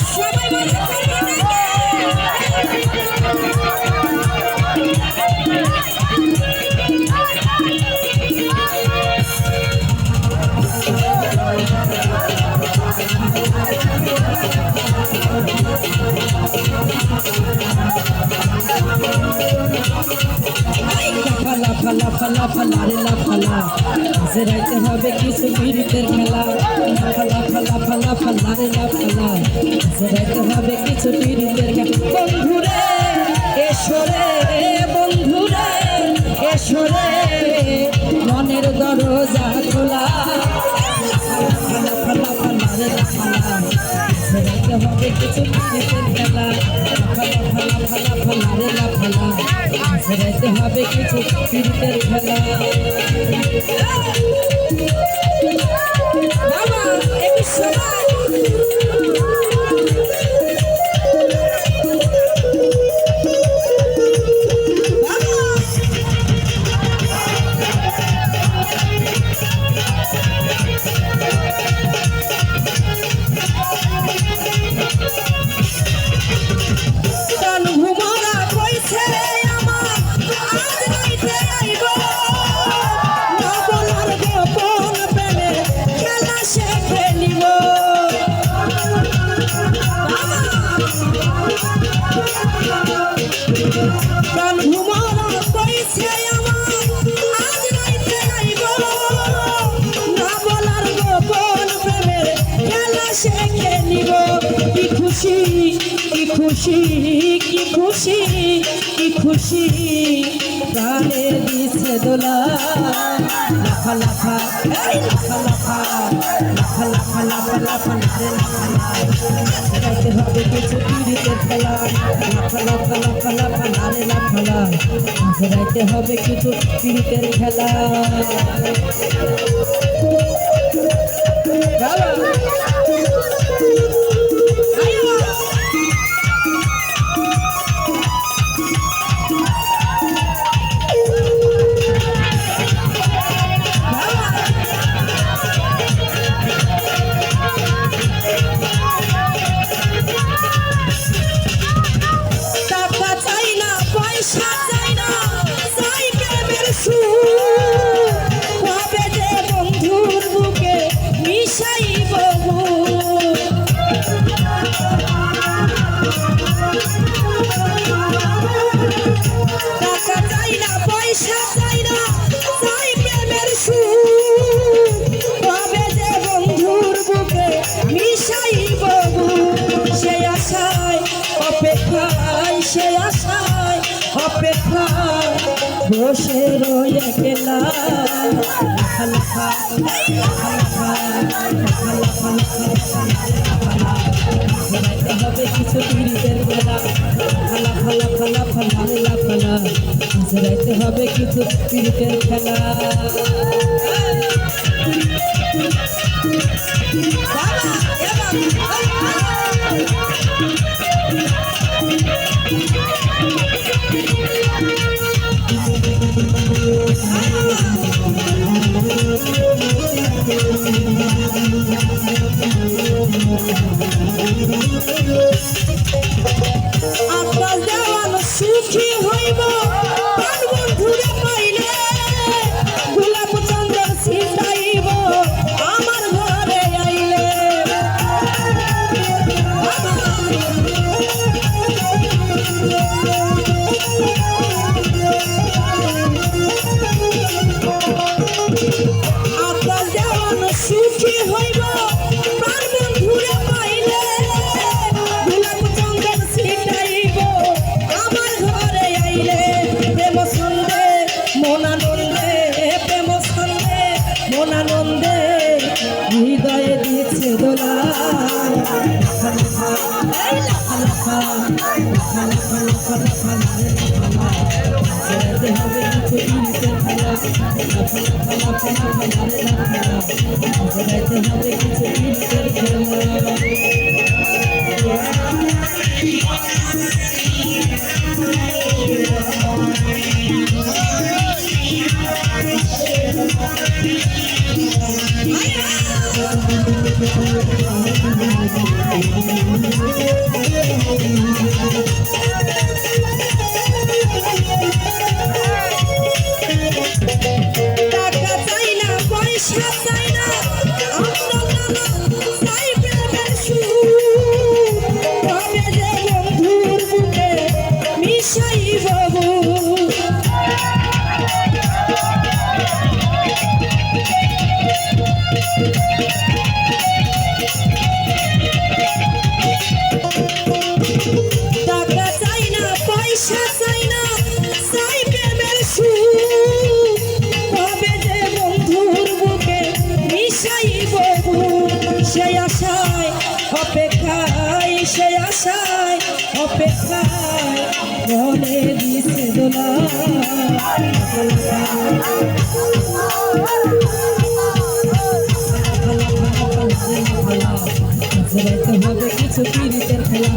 সবাই বলতে পারবেন নাকি? লাফালা ফালা ফালা ফালা রে লাফালা জেরাইতে হবে কিছু পীড়িতের খেলা লাফালা ফালা ফালা ফালা রে লাফালা জেরাইতে হবে কিছু পীড়িতের খেলা বন্ধুরে এসরে বন্ধুরে এসরে মনের দরজা খোলা ফালা ফালা ফালা রে লাফালা জেরাইতে হবে কিছু পীড়িতের খেলা লাফালা ফালা ফালা ফালা রে লাফালা জেরাইতে হবে কিছু পীড়িতের খেলা বাবা একটু সবাই খুশি কি খুশি কি খুশি প্রাণে দিছে দোলা লাফা লাফা লাফা লাফা লাফা লাফা লাফা লাফা রে লাফা জেরাইতে হবে কিছু পীড়িতের খেলা লাফা লাফা লাফা লাফা রে লাফা জেরাইতে হবে কিছু পীড়িতের খেলা বসে রয়ে গেলা লাফা লাফা লাফা লাফা লাফা লাফা লাফা জেরাইতে হবে কিছু পীড়িতের খেলা লাফা লাফা লাফা লাফা লাফা জেরাইতে হবে কিছু পীড়িতের খেলা আকাশ দেওয়ান সুখী হইব বন্ধুরে পাইলে গোলাপ চন্দন ছিটাইব আমার ঘরে আইলে আকাশ দেওয়ান সুখী হইব বন্ধুরে পাইলে গোলাপ চন্দন ছিটাইব আমার ঘরে আইলে প্রেম ছন্দে মনানন্দে প্রেম ছন্দে মনানন্দে হৃদয়ে দিচ্ছে দোলা লাফা লাফা লাফা লাফা লাফা লাফা লাফা জেরাইতে হবে কিছু পীড়িতের খেলা লাফা লাফা লাফা লাফা লাফা জেরাইতে হবে কিছু পীড়িতের খেলা Ay, টাকা চাই না পয়সা চাই না আমরা নানা চাই প্রেমের সুর তবে যে বন্ধুর বুকে মিশাইব বুক। টাকা চাই না পয়সা চাই না চাই প্রেমের সুর তবে যে বন্ধুর বুকে মিশাইব বুক। সেই আশায় অপেক্ষায় সেই আশায় অপেক্ষায় মনে দিছে দোলা রাইতে হবে কিছু পীড়িতের খেলা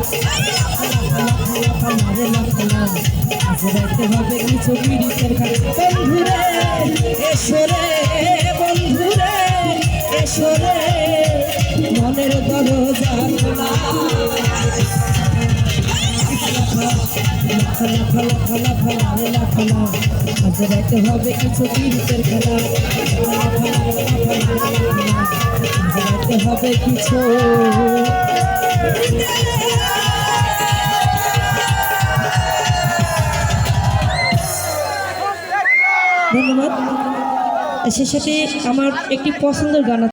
রাইতে হবে কিছু পীড়িতের খেলা বন্ধুরে এসরে বন্ধুরে এসরে মনের দরজা খোলা আজ রাইতে হবে কিছু পীড়িতের খেলা আজ রাইতে হবে কিছু ধন্যবাদ। শেষে আমার একটি পছন্দের গান আছে।